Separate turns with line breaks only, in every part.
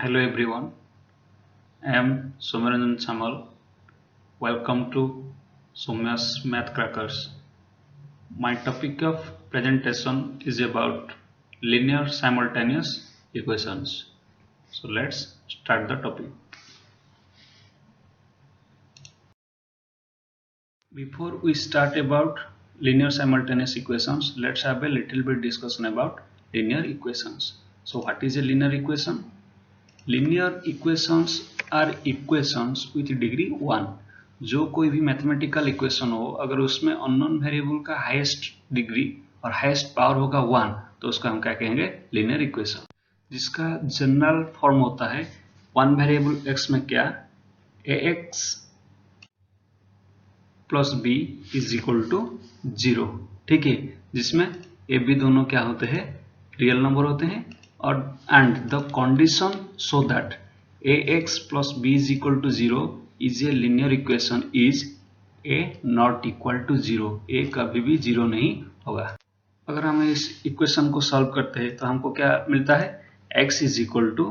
Hello everyone, I am Somaranjan Samal. Welcome to Somya's Math Crackers. My topic of presentation is about linear simultaneous equations. So let's start the topic. Before we start about linear simultaneous equations, let's have a little bit discussion about linear equations. So what is a linear equation? Linear equations are equations with degree 1. जो कोई भी mathematical equation हो, अगर उसमें unknown variable का highest degree और highest power होगा 1, तो उसका हम क्या कहेंगे? Linear equation. जिसका जनरल फॉर्म होता है वन वेरिएबल x में क्या, ax plus b is equal to 0. ठीक है, जिसमें ए बी दोनों क्या होते हैं? रियल नंबर होते हैं. और and the condition so that ax plus b is equal to 0 is a linear equation is a not equal to 0. a कभी भी 0 नहीं होगा. अगर हम इस इक्वेशन को सॉल्व करते हैं तो हमको क्या मिलता है? x is equal to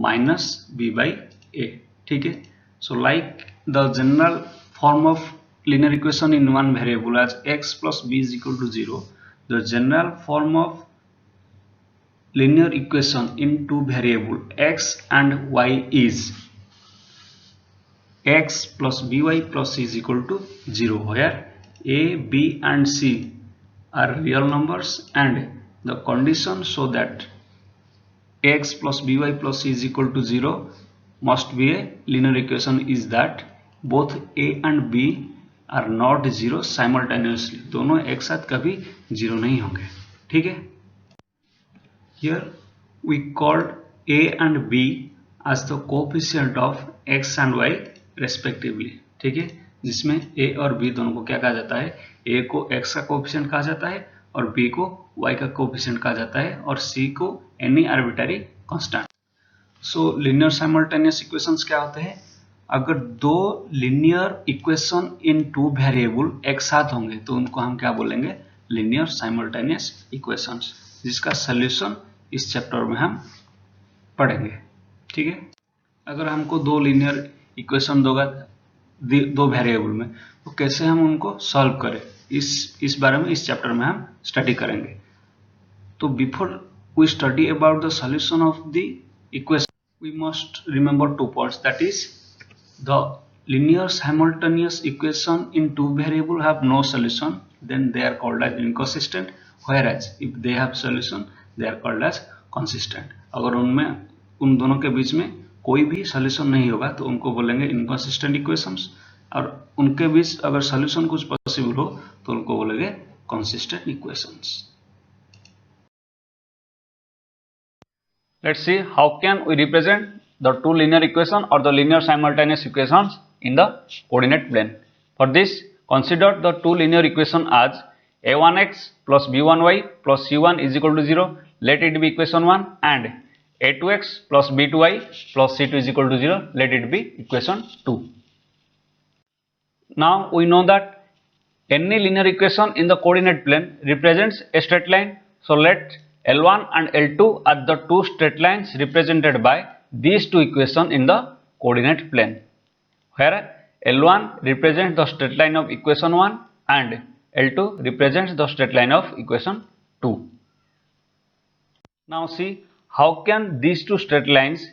minus B by A. ठीक है, so like the general form of linear equation in one variable as x plus b is equal to 0, the general form of linear equation in two variable x and y is x plus by plus c is equal to 0, where a, b and c are real numbers and the condition so that x plus by plus c is equal to 0 must be a linear equation is that both a and b are not zero simultaneously. दोनों एक साथ कभी zero नहीं होंगे. ठीक है, here we called a and b as the coefficient of x and y respectively. ठीक है, जिसमें ए और बी दोनों को क्या कहा जाता है? ए को एक्स का कोएफिशिएंट कहा जाता है और बी को वाई का कोएफिशिएंट कहा जाता है और सी को एनी आर्बिट्ररी कांस्टेंट. सो लिनियर साइमल्टेनियस इक्वेशंस क्या होते हैं? अगर दो linear equation in two variable एक साथ होंगे तो उनको हम क्या बोलेंगे? लिनियर साइमल्टेनियस इक्वेशंस, जिसका सॉल्यूशन इस चैप्टर में हम पढ़ेंगे. ठीक है, अगर हमको दो लिनियर इक्वेशन दोगा दो वेरिएबल में, तो कैसे हम उनको सॉल्व करें, इस बारे में इस चैप्टर में हम स्टडी करेंगे. तो before we study about the solution of the equation, we must remember two points. That is the linear simultaneous equation in two variable have no solution, then they are called as inconsistent, whereas if they have solution they are called as consistent. अगर उनमें उन दोनों के बीच में कोई भी solution नहीं होगा तो उनको बोलेंगे इनकंसिस्टेंट इक्वेशंस, और उनके बीच अगर सॉल्यूशन कुछ पॉसिबल हो तो उनको बोलेंगे consistent equations.
Let's see how can we represent the two linear equation or the linear simultaneous equations in the coordinate plane. For this, consider the two linear equation as a1x plus b1y plus c1 is equal to 0. Let it be equation 1, and a2x plus b2y plus c2 is equal to 0. Let it be equation 2. Now we know that any linear equation in the coordinate plane represents a straight line. So let L1 and L2 are the two straight lines represented by these two equations in the coordinate plane, where L1 represents the straight line of equation 1 and L2 represents the straight line of equation 2. Now see how can these two straight lines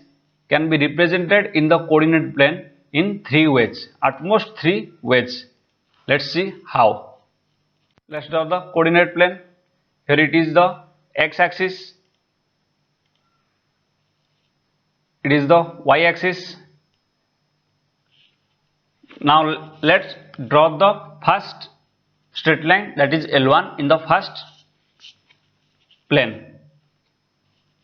can be represented in the coordinate plane in three ways, at most three ways. Let's see how. Let's draw the coordinate plane. Here it is the x-axis, it is the y-axis. Now let's draw the first straight line, that is L1, in the first plane.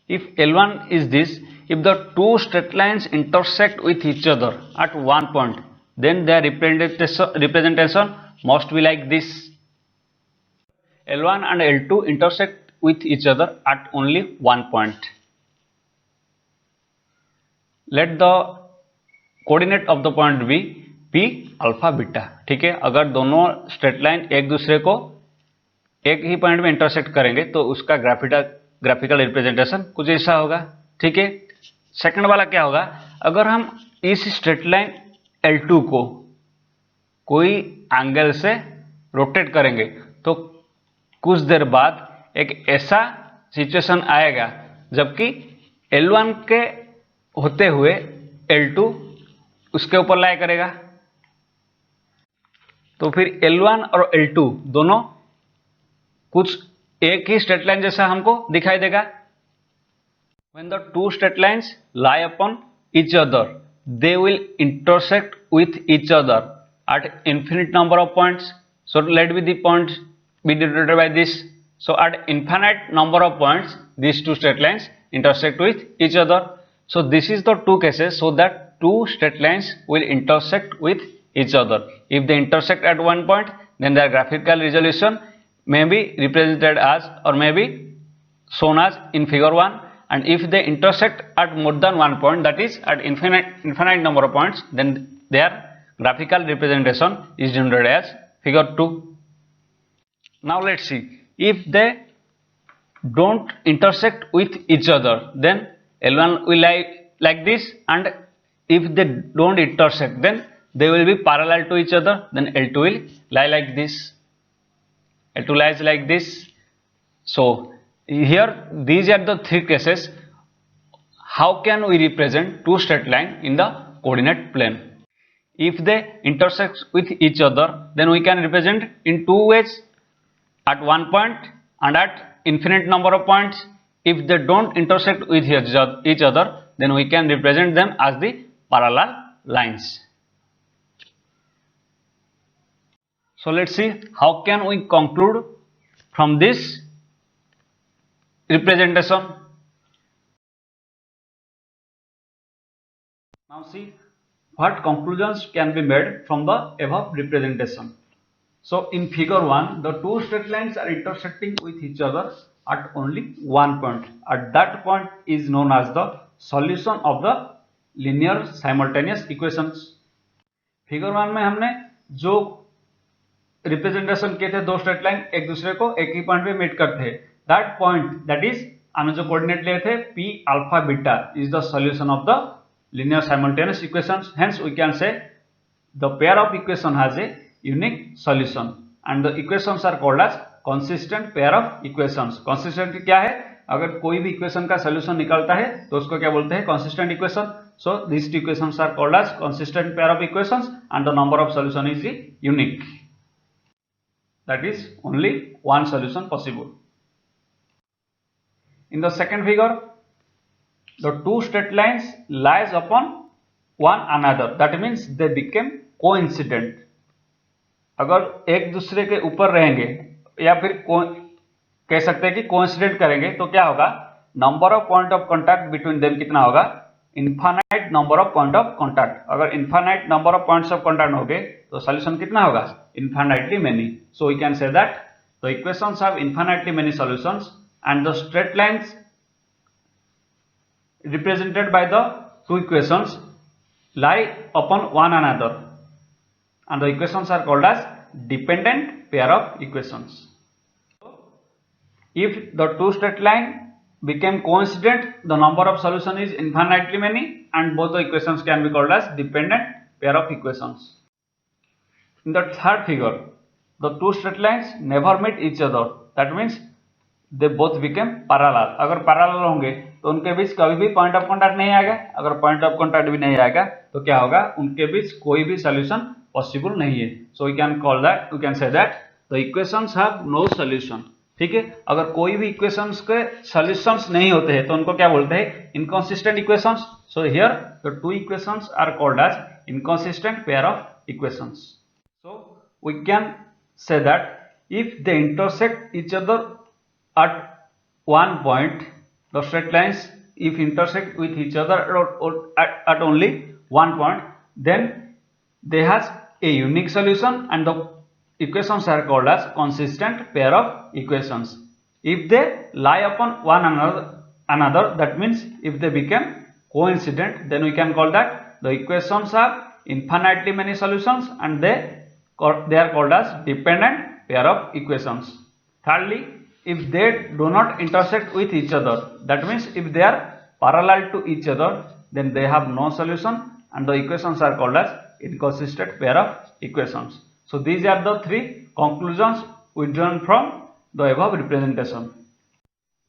If L1 is this, if the two straight lines intersect with each other at one point, then their representation must be like this. L1 and L2 intersect with each other at only one point. Let the coordinate of the point be p alpha beta. ठीक है, अगर दोनों straight line एक दूसरे को एक ही point में intersect करेंगे तो उसका ग्राफिकल रिप्रेजेंटेशन कुछ ऐसा होगा. ठीक है, सेकंड वाला क्या होगा, अगर हम इस स्ट्रेट लाइन L2 को कोई एंगल से रोटेट करेंगे तो कुछ देर बाद एक ऐसा सिचुएशन आएगा जबकि L1 के होते हुए L2 उसके ऊपर लाई करेगा, तो फिर L1 और L2 दोनों कुछ एक ही स्ट्रेट लाइन जैसा हमको दिखाई देगा। When the two straight lines lie upon each other, they will intersect with each other at infinite number of points. So let be the points be denoted by this. So at infinite number of points, these two straight lines intersect with each other. So this is the two cases so that two straight lines will intersect with each other. If they intersect at one point, then their graphical resolution may be represented as or may be shown as in figure 1. And if they intersect at more than one point, that is at infinite number of points, then their graphical representation is denoted as figure 2. Now let's see, if they don't intersect with each other, then L1 will lie like this, and if they don't intersect, then they will be parallel to each other, then L2 will lie like this. L2 lies like this. So here these are the three cases. How can we represent two straight lines in the coordinate plane? If they intersect with each other, then we can represent in two ways, at one point and at infinite number of points. If they don't intersect with each other, then we can represent them as the parallel lines. So let's see how can we conclude from this representation. Now see what conclusions can be made from the above representation. So in figure 1, the two straight lines are intersecting with each other at only one point. At that point is known as the solution of the linear simultaneous equations. Figure 1 में हमने जो representation किए थे, दो straight line एक दूसरे को एक ही पॉइंट पे मीट करते हैं, दैट पॉइंट दैट इज हमने जो कोऑर्डिनेट लिए थे p alpha beta is the solution of the linear simultaneous equations. Hence we can say the pair of equation has a unique solution and the equations are called as consistent pair of equations. consistent क्या है, अगर कोई भी equation का solution निकलता है तो उसको क्या बोलते हैं, consistent equation. So these two equations are called as consistent pair of equations and the number of solution is unique. That is only one solution possible. In the second figure, the two straight lines lies upon one another. That means they became coincident. अगर एक दूसरे के ऊपर रहेंगे या फिर कह सकते हैं कि कोइंसिडेंट करेंगे तो क्या होगा, number of point of contact between them कितना होगा, infinite number of point of contact. अगर infinite number of points of contact हो गए तो सॉल्यूशन कितना होगा, infinitely many. So we can say that the equations have infinitely many solutions and the straight lines represented by the two equations lie upon one another and the equations are called as dependent pair of equations. If the two straight line became coincident, the number of solution is infinitely many and both the equations can be called as dependent pair of equations. In the third figure, the two straight lines never meet each other. That means they both became parallel. अगर parallel होंगे तो उनके बीच कभी भी point of contact नहीं आएगा. अगर point of contact भी नहीं आएगा तो क्या होगा, उनके बीच कोई भी solution possible नहीं है. So we can call that, we can say that the equations have no solution. ठीक है, अगर कोई भी equations के solutions नहीं होते हैं तो उनको क्या बोलते हैं, inconsistent equations. So here the two equations are called as inconsistent pair of equations. So we can say that if they intersect each other at one point, the straight lines if intersect with each other or at only one point, then they has a unique solution and the equations are called as consistent pair of equations. If they lie upon one another, that means if they become coincident, then we can call that the equations have infinitely many solutions and they are called as dependent pair of equations. Thirdly, if they do not intersect with each other, that means if they are parallel to each other, then they have no solution and the equations are called as inconsistent pair of equations. So these are the three conclusions we drawn from the above representation.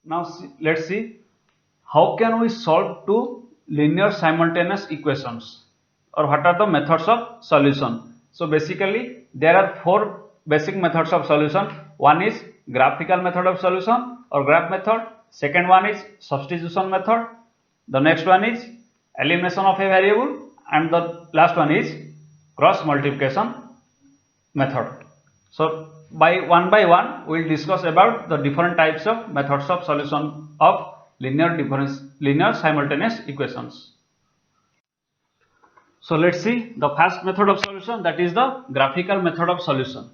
Now let's see how can we solve two linear simultaneous equations, or what are the methods of solution. So basically there are four basic methods of solution. One is graphical method of solution or graph method. Second one is substitution method. The next one is elimination of a variable, and the last one is cross multiplication method. So by one we will discuss about the different types of methods of solution of linear simultaneous equations. So let's see the first method of solution, that is the graphical method of solution.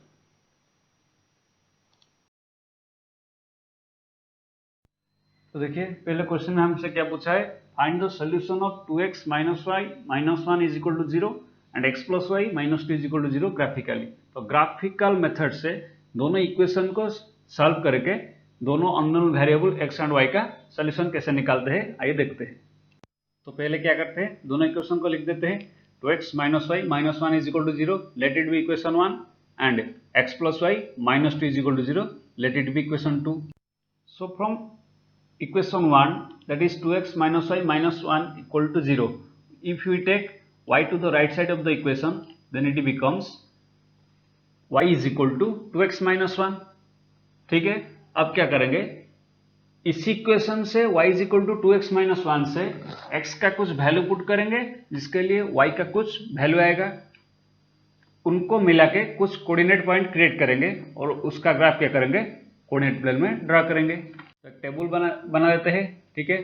तो देखिए पहले question में हमसे क्या पूछा है, find the solution of 2x minus y minus 1 is equal to 0 and x plus y minus 2 is equal to 0 graphically. तो graphical method से दोनों इक्वेशन को सॉल्व करके दोनों unknown variable x and y का सॉल्यूशन कैसे निकालते हैं, आइए देखते हैं. तो पहले क्या करते हैं, दोनों इक्वेशन को लिख देते हैं. 2x minus y minus 1 is equal to 0, let it be equation 1, and x plus y minus 2 is equal to 0, let it be equation 2. So from equation 1, that is 2x minus y minus 1 equal to 0. If we take y to the right side of the equation, then it becomes y is equal to 2x minus 1. ठीक है, अब क्या करेंगे, इस equation से y is equal to 2x minus 1 से x का कुछ वैल्यू पुट करेंगे जिसके लिए y का कुछ वैल्यू आएगा, उनको मिला के कुछ कोऑर्डिनेट पॉइंट क्रिएट करेंगे और उसका ग्राफ क्या करेंगे, कोऑर्डिनेट प्लेन में ड्रा करेंगे. तो टेबल बना देते हैं. ठीक है,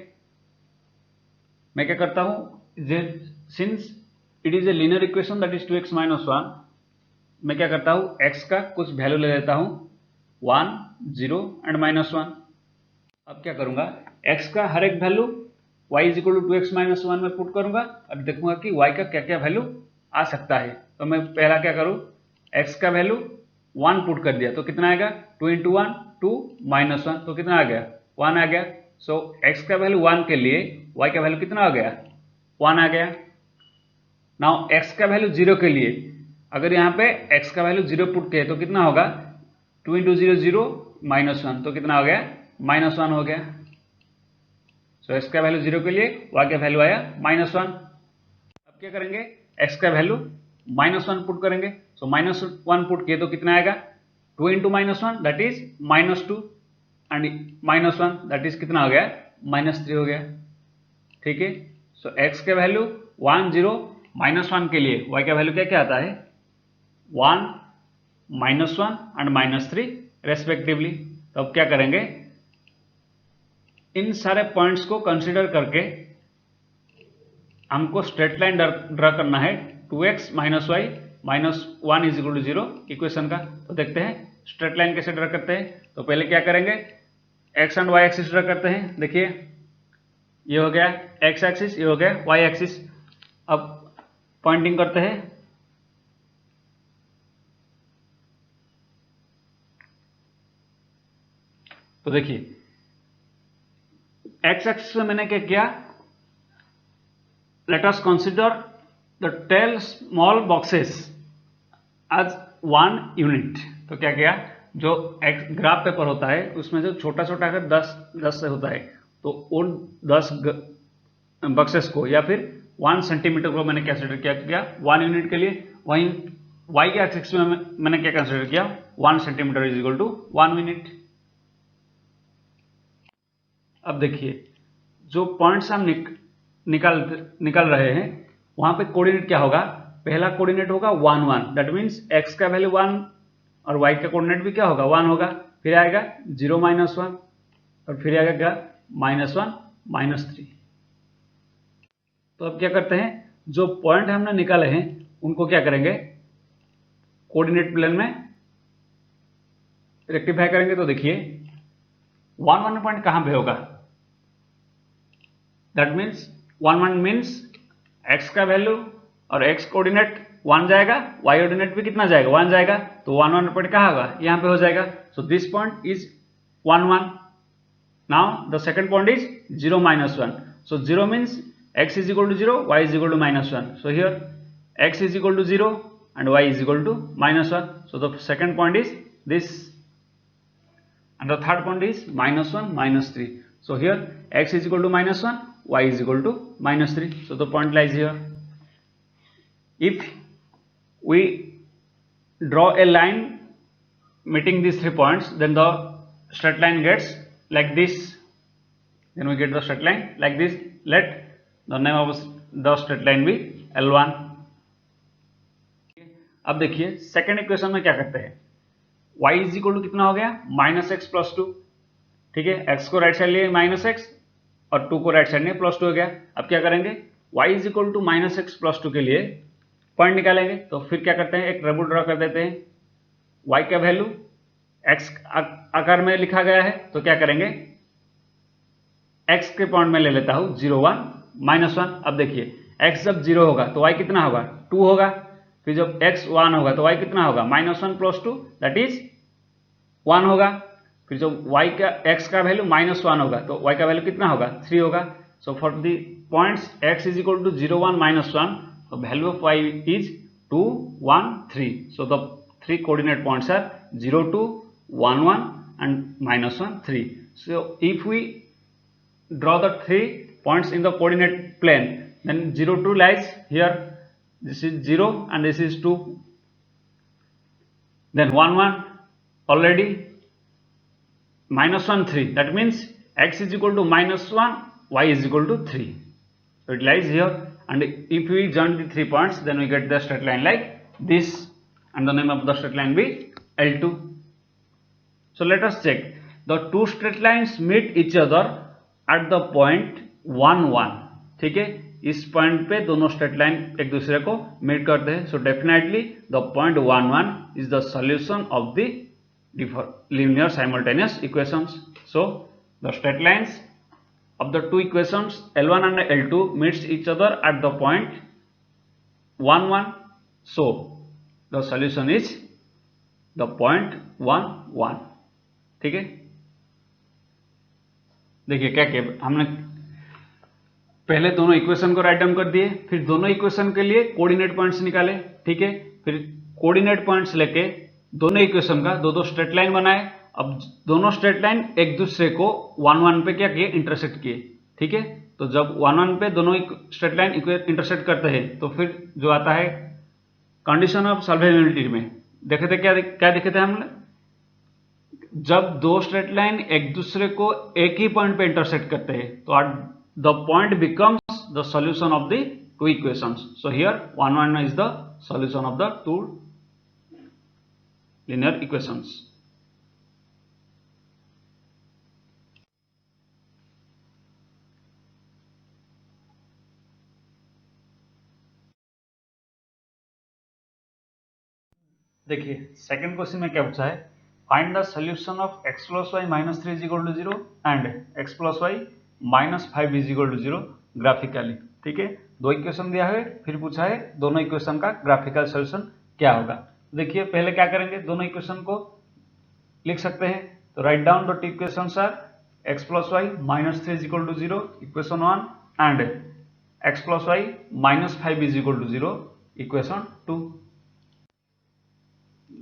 मैं क्या करता हूं, since it is a linear equation that is 2x minus 1, मैं क्या करता हूं, x का कुछ वैल्यू ले लेता हूं 1, 0 एंड माइनस 1. अब क्या करूंगा, x का हर एक value y is equal to 2x minus 1 में पुट करूंगा और देखूंगा कि y का क्या क्या वैल्यू आ सकता है. तो मैं पहला क्या करूं, x का वैल्यू 1 पुट कर दिया तो कितना आएगा, 2 इंटू 1 2 माइनस 1, तो कितना आ गया, 1 आ गया. सो x का वैल्यू 1 के लिए y का वैल्यू कितना आ गया, 1 आ गया. नाउ x का वैल्यू 0 के लिए अगर यहाँ पे x का वैल्यू 0 पुट किया तो कितना होगा, 2 इंटू 0 0 माइनस 1, तो कितना हो गया, माइनस 1 हो गया. सो x का वैल्यू 0 के लिए y का वैल्यू आया माइनस 1. अब क्या करेंगे, x का वैल्यू माइनस 1 पुट करेंगे. सो माइनस 1 पुट किए तो कितना आएगा, 2 into minus 1 that is minus 2 and minus 1 that is कितना हो गया, माइनस 3 हो गया. ठीक है, सो x के वैल्यू 1 0 माइनस 1 के लिए y का वैल्यू क्या क्या आता है, 1 माइनस 1 एंड माइनस 3 रेस्पेक्टिवली. तो अब क्या करेंगे, इन सारे पॉइंट्स को कंसिडर करके हमको स्ट्रेट लाइन ड्रा करना है 2x minus y minus 1 is equal to 0 equation का. तो देखते हैं स्ट्रेट लाइन कैसे ड्रा करते हैं. तो पहले क्या करेंगे, x and y axis draw करते हैं. देखिए ये हो गया x एक्सिस, ये हो गया y एक्सिस. अब पॉइंटिंग करते हैं. तो देखिए x एक्सिस में मैंने क्या किया, let us consider the 10 small boxes as 1 unit. तो क्या किया, जो ग्राफ पेपर होता है उसमें जो छोटा छोटा अगर 10 से होता है तो उन 10 बक्सेस को या फिर 1 सेंटीमीटर को मैंने कंसिडर किया 1 यूनिट के लिए. वहीं y के एक्सिस में मैंने क्या कंसिडर किया, 1 centimetre is equal to 1 unit. अब देखिए जो पॉइंट्स हम निकाल रहे हैं वहां पे कोऑर्डिनेट क्या होगा, पहला कोऑर्डिनेट होगा 1 1, दैट मींस x का वैल्यू 1 और y का कोऑर्डिनेट भी क्या होगा, 1 होगा. फिर आएगा 0 माइनस 1 और फिर आएगा क्या, माइनस 1 माइनस 3. तो अब क्या करते हैं, जो पॉइंट हमने निकाले हैं उनको क्या करेंगे, कोऑर्डिनेट प्लेन में रेक्टिफाई करेंगे. तो देखिए 1 1 पॉइंट कहां पे होगा, दैट मीन्स 1 1 मीन्स x का वैल्यू और x कोऑर्डिनेट 1 जाएगा, y कोऑर्डिनेट भी कितना जाएगा, 1 जाएगा. तो 1 1 पॉइंट कहाँ होगा, यहाँ पे हो जाएगा. So this point is 1 1. Now the second point is 0 minus 1.
So 0 means x is equal to 0, y is equal to minus 1. So here x is equal to 0 and y is equal to minus 1. So the second point is this, and the third point is minus 1, minus 3. So here x is equal to minus 1, y is equal to minus 3. So the point lies here. If we draw a line meeting these 3 points, then the straight line gets like this. Then we get the straight line like this. Let the name of the straight line be L1. अब देखिए second equation में क्या करते हैं, y is equal to कितना हो गया, minus x plus 2. ठीक है, x को राइट साइड लिए माइनस एक्स और 2 को राइट साइड में प्लस 2 हो गया. अब क्या करेंगे, y is equal to minus x plus 2 के लिए पॉइंट निकालेंगे. तो फिर क्या करते हैं, एक ट्रेबल ड्रॉ कर देते हैं. y का वैल्यू x आकार में लिखा गया है, तो क्या करेंगे, x के पॉइंट में ले लेता हूं 0 1 माइनस 1. अब देखिए x जब 0 होगा तो y कितना होगा, 2 होगा. फिर जब x 1 होगा तो y कितना होगा, माइनस 1 प्लस 2 दैट इज 1 होगा. फिर जब y का x का वैल्यू माइनस 1 होगा तो y का वैल्यू कितना होगा, 3 होगा. So for the points x is equal to 0 1 minus 1, the value of y is 2 1 3. So the 3 coordinate points are 0 2 1 1 and minus 1 3. So if we draw the 3 points in the coordinate plane, then 0 2 lies here, this is 0 and this is 2, then 1 1 already, minus 1 3, that means x is equal to minus 1, y is equal to 3. So it lies here, and if we join the 3 points, then we get the straight line like this, and the name of the straight line be L2. So let us check, the two straight lines meet each other at the point 1 1. ठीक है, इस point पे दोनों straight line एक दूसरे को meet करते हैं. So definitely the point 1 1 is the solution of the linear simultaneous equations. So the straight lines of the two equations L1 and L2 meets each other at the point 1 1. So the solution is the point 1 1. ठीक है, देखिए क्या किया हमने, पहले दोनों equation को write down कर दिए, फिर दोनों इक्वेशन के लिए कोऑर्डिनेट पॉइंट्स निकाले. ठीक है, फिर कोऑर्डिनेट पॉइंट्स लेके दोनों इक्वेशन का दो स्ट्रेट लाइन बनाए. अब दोनों स्ट्रेट लाइन एक दूसरे को 1 1 पे क्या किए, इंटरसेक्ट किए. ठीक है, तो जब 1 1 पे दोनों स्ट्रेट लाइन इंटरसेक्ट करते हैं तो फिर जो आता है कंडीशन ऑफ सॉल्वेबिलिटी में देखे थे, क्या देखे थे हमने, जब दो स्ट्रेट लाइन एक दूसरे को एक ही पॉइंट पे इंटरसेक्ट करते हैं तो the point becomes the solution of the two equations. So here 1 1 is the solution of the two linear equations. देखिए सेकंड क्वेश्चन में क्या पूछा है, find the solution of x plus y minus 3 is equal to 0 and x plus y minus 5 is equal to 0 graphically. ठीक है, दो equation दिया है, फिर पूछा है दोनों इक्वेशन का ग्राफिकल सॉल्यूशन क्या होगा. देखिए पहले क्या करेंगे, दोनों इक्वेशन को लिख सकते हैं. तो write down the two equations are x plus y minus 3 is equal to 0 equation 1 and x plus y minus 5 is equal to 0 equation 2.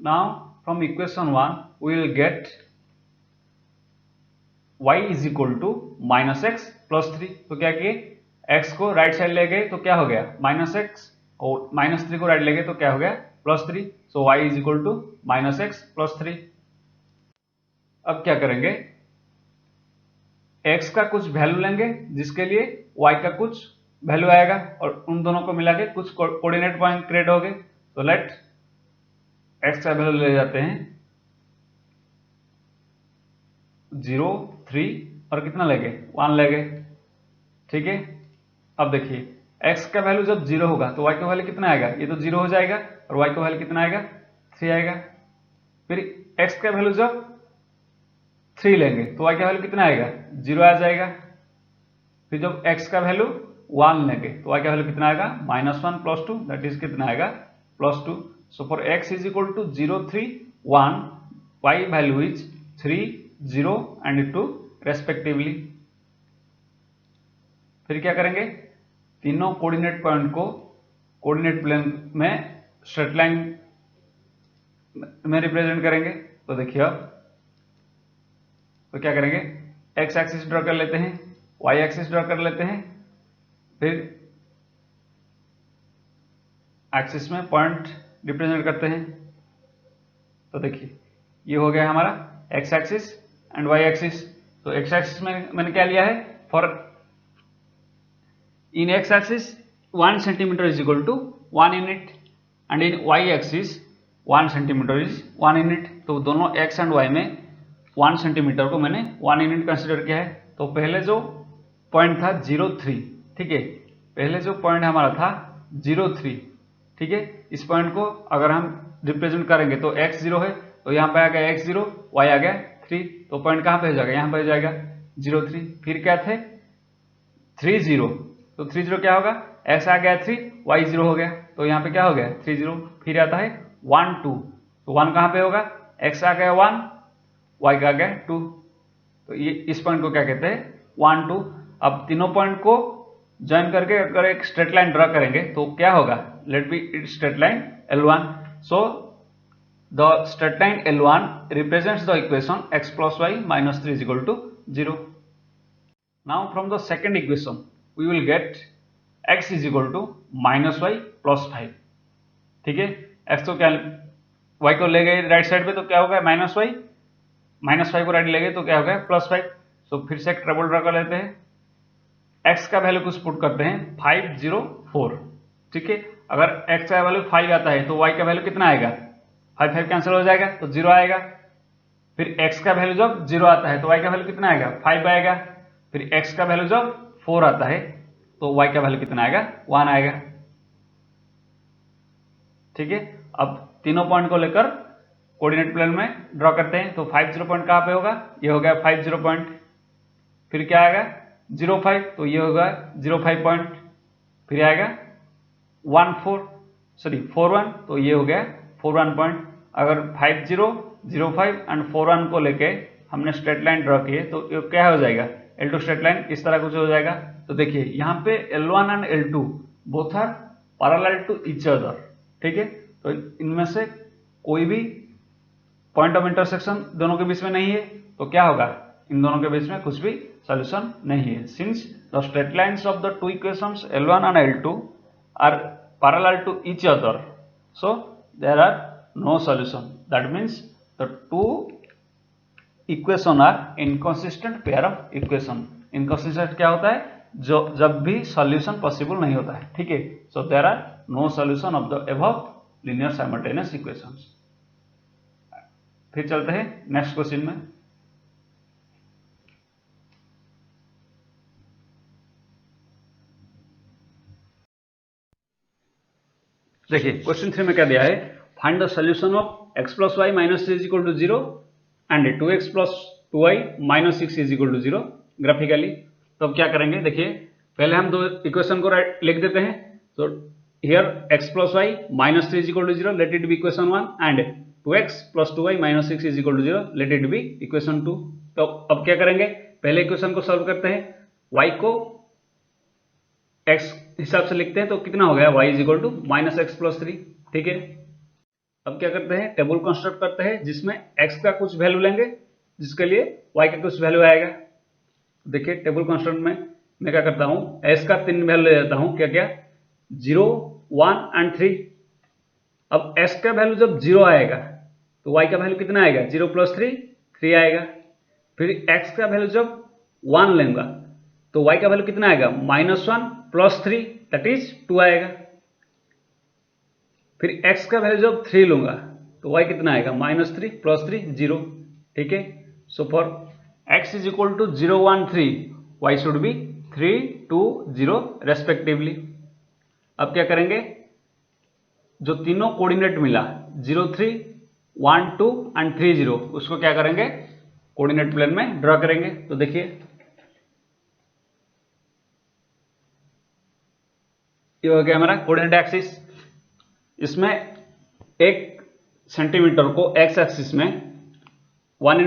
Now from equation 1 we will get y is equal to minus x plus 3. तो क्या किए, x को right side ले गए तो क्या हो गया माइनस x, और माइनस 3 को राइट ले गए तो क्या हो गया plus 3. So y is equal to minus x plus 3. अब क्या करेंगे, x का कुछ वैल्यू लेंगे जिसके लिए y का कुछ वैल्यू आएगा और उन दोनों को मिला के कुछ कोऑर्डिनेट पॉइंट क्रिएट हो गए. तो लेट x का वैल्यू ले जाते हैं 0 3 और कितना लेंगे 1 लेंगे. ठीक है, अब देखिए x का वैल्यू जब 0 होगा तो y का वैल्यू कितना आएगा, ये तो 0 हो जाएगा और y का वैल्यू कितना आएगा 3 आएगा. फिर x का वैल्यू जब 3 लेंगे तो y का वैल्यू कितना आएगा 0 आ जाएगा. फिर जब x का वैल्यू 1 लेंगे तो y का वैल्यू कितना आएगा माइनस 1 प्लस 2 दैट इज कितना आएगा plus 2. So for x is equal to 0 3 1, y value is 3 0 and 2 respectively.
फिर क्या करेंगे, तीनों कोऑर्डिनेट पॉइंट को कोऑर्डिनेट प्लेन में स्ट्रेट लाइन में रिप्रेजेंट करेंगे। तो देखिए अब तो क्या करेंगे, एक्स एक्सिस ड्रॉ कर लेते हैं, वाई एक्सिस ड्रॉ कर लेते हैं, फिर एक्सिस में पॉइंट रिप्रेजेंट करते हैं। तो देखिए ये हो गया हमारा x axis and y axis. तो एक्स एक्सिस में मैंने क्या लिया है, for in x axis 1 centimetre is equal to 1 unit and in y axis 1 centimetre is 1 unit. तो दोनों एक्स एंड वाई में 1 सेंटीमीटर को मैंने 1 यूनिट कंसिडर किया है। तो पहले जो पॉइंट था 0,3, ठीक है, पहले जो पॉइंट हमारा था 0,3, ठीक है, इस पॉइंट को अगर हम रिप्रेजेंट करेंगे तो x 0 है, तो यहाँ पे आ गया x 0, y आ गया 3, तो पॉइंट कहाँ पे हो जाएगा, यहाँ पे हो जाएगा 0,3। फिर क्या थे 3 0, तो 3 0 क्या होगा, x आ गया 3, y 0 हो गया, तो यहाँ पे क्या हो गया 3 0। फिर आता है 1 2, तो 1 कहाँ पे होगा, x आ गया 1, y का आ गया 2, तो ये इस पॉइंट को क्या कहते हैं 1 2। अब तीनों पॉइंट को ज्वाइन करके अगर एक स्ट्रेट लाइन ड्रा करेंगे तो क्या होगा, let be it straight line L1। So the straight line L1 represents the equation x plus y minus 3 is equal to 0. Now from the second equation we will get x is equal to minus y plus 5, ठीक है, x तो क्या y को ले गए right side पे तो क्या होगा माइनस वाई, माइनस 5 को राइट ले गए तो क्या हो गया प्लस 5। सो फिर से एक ट्रेबल ड्रा कर लेते हैं, x का वैल्यू कुछ पुट करते हैं 504, ठीक है, अगर x का वैल्यू 5 आता है तो y का वैल्यू कितना आएगा, 5 5 कैंसिल हो जाएगा तो 0 आएगा। फिर x का वैल्यू जब 0 आता है तो y का वैल्यू कितना आएगा 5 आएगा। फिर x का वैल्यू जब 4 आता है तो y का वैल्यू कितना आएगा 1 आएगा, ठीक है। अब तीनों पॉइंट को लेकर कोऑर्डिनेट प्लेन में ड्रॉ करते हैं। तो 50 पॉइंट कहाँ पे होगा, ये हो गया 50 पॉइंट। फिर क्या आएगा 05, तो ये होगा 05 पॉइंट। फिर आएगा 41, तो ये हो गया 41 पॉइंट। अगर 50, 05 एंड 41 को लेके हमने स्ट्रेट लाइन ड्रॉ की है तो ये क्या हो जाएगा L2 स्ट्रेट लाइन, इस तरह कुछ हो जाएगा। तो देखिए यहाँ पे L1 and L2 both are parallel to each other, ठीक है, तो इनमें से कोई भी पॉइंट ऑफ इंटरसेक्शन दोनों के बीच में नहीं है, तो क्या होगा इन दोनों के बीच में कुछ भी सॉल्यूशन नहीं है। Since the straight lines of the two equations L1 and L2 are parallel to each other, so there are no solution, that means the two equation are inconsistent pair of equation. Inconsistent क्या होता है, जो जब भी solution possible नहीं होता है, ठीक है। So there are no solution of the above linear simultaneous equations. फिर चलते हैं नेक्स्ट क्वेश्चन में। देखिए क्वेश्चन 3 में क्या दिया है, find the solution of x plus y minus 3 is equal to 0 and 2x plus 2y minus 6 is equal to 0 graphically. तो अब क्या करेंगे, देखिए पहले हम दो इक्वेशन को लिख देते हैं। तो here x plus y minus 3 is equal to 0, let it be equation 1 and 2x plus 2y minus 6 is equal to 0, let it be equation 2। तो अब क्या करेंगे, पहले इक्वेशन को सॉल्व करते हैं, y को x हिसाब से लिखते हैं तो कितना हो गया y is equal to minus x plus 3, ठीक है। अब क्या करते हैं, टेबल कंस्ट्रक्ट करते हैं जिसमें x का कुछ वैल्यू लेंगे जिसके लिए y का कुछ वैल्यू आएगा। देखिए टेबल कंस्ट्रक्ट में मैं क्या करता हूं, s का 3 वैल्यू ले लेता हूं, क्या क्या 0 1 एंड 3। अब s का वैल्यू जब 0 आएगा तो y का वैल्यू कितना आएगा 0 प्लस 3 आएगा। फिर x का वैल्यू जब 1 लेंगे तो y का वैल्यू कितना आएगा -1 प्लस 3 दैट इज 2 आएगा। फिर x का वैल्यू जब 3 लूंगा तो y कितना आएगा -3 प्लस 3 0, ठीक है। So for x is equal to 0 1 3 y should be 3 2 0 respectively. अब क्या करेंगे, जो तीनों कोऑर्डिनेट मिला 0 3 1 2 एंड 3 0 उसको क्या करेंगे कोऑर्डिनेट प्लेन में ड्रॉ करेंगे। तो देखिए ये हो गया हमारा कोऑर्डिनेट एक्सिस। इसमें 1 सेंटीमीटर को x एक्सिस में 1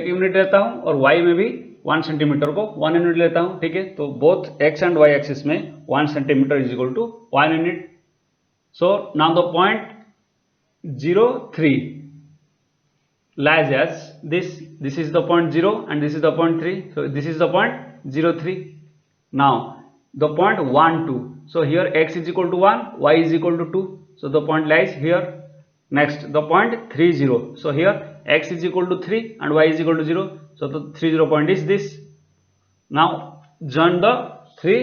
यूनिट लेता हूं और y में भी 1 सेंटीमीटर को 1 यूनिट लेता हूं, ठीक है। तो both x and y axis में 1 centimetre is equal to 1 unit. So now the point 0 3 lies as this is the point 0 and this is the point 3, so this is the point 0 3. Now the point 1 2, so here x is equal to 1, y is equal to 2, so the point lies here. Next the point 3 0, so here x is equal to 3 and y is equal to 0, so the 3 0 point is this. Now join the 3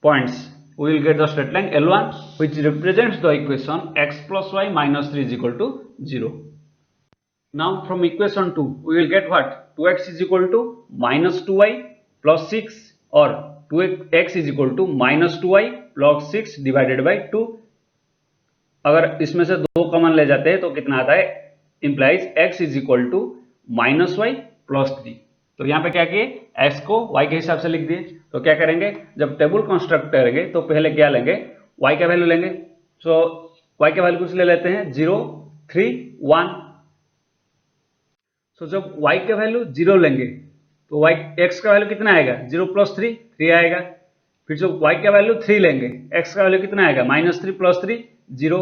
points, we will get the straight line L1 which represents the equation x plus y minus 3 is equal to 0. Now from equation 2 we will get what? 2x is equal to minus 2y plus 6 or 2x is equal to minus 2y plus 6 divided by 2. अगर इसमें से 2 common ले जाते हैं तो कितना आता है? Implies x is equal to minus y plus 3. तो यहाँ पे क्या किए? x को y के हिसाब से लिख दिए। तो क्या करेंगे? जब टेबल कंस्ट्रक्ट करेंगे तो पहले क्या लेंगे? y का वैल्यू लेंगे। सो y का वैल्यू कुछ ले लेते हैं 0 3 1। तो जब y का वैल्यू 0 लेंगे तो x का वैल्यू कितना आएगा? 0 प्लस 3 3 आएगा। फिर जब y का वैल्यू 3 लेंगे x का वैल्यू कितना आएगा? Minus 3 plus 3 0।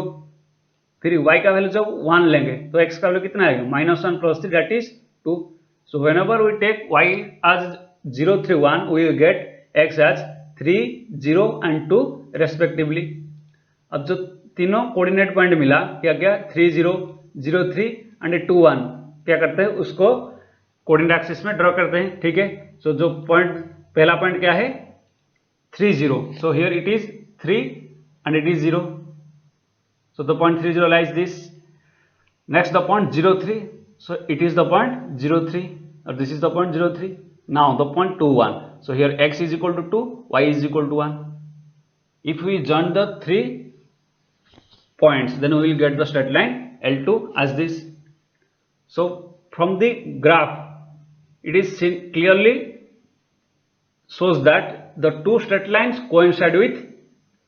फिर y का वैल्यू जब 1 लेंगे तो x का वैल्यू कितना आएगा? Minus 1 plus 3 that is 2। So whenever we take y as 0 3 1 we will get x as 3 0 and 2 respectively. अब जो तीनों कोऑर्डिनेट पॉइंट मिला क्या क्या? 3 0 0 3 एंड 2 1 क्या करते हैं? उसको कोऑर्डिनेट एक्सिस में ड्रॉ करते हैं, ठीक है। सो जो पॉइंट पहला पॉइंट क्या है? 3 0, so here it is 3 and it is 0, so the point 3 0 lies this. Next the point 0 3, so it is the point 0 3 और this is the point 0 3। Now the point 2 1, so here x is equal to 2, y is equal to 1. If we join the 3 points then we will get the straight line L2 as this. So from the graph it is clearly shows that the two straight lines coincide with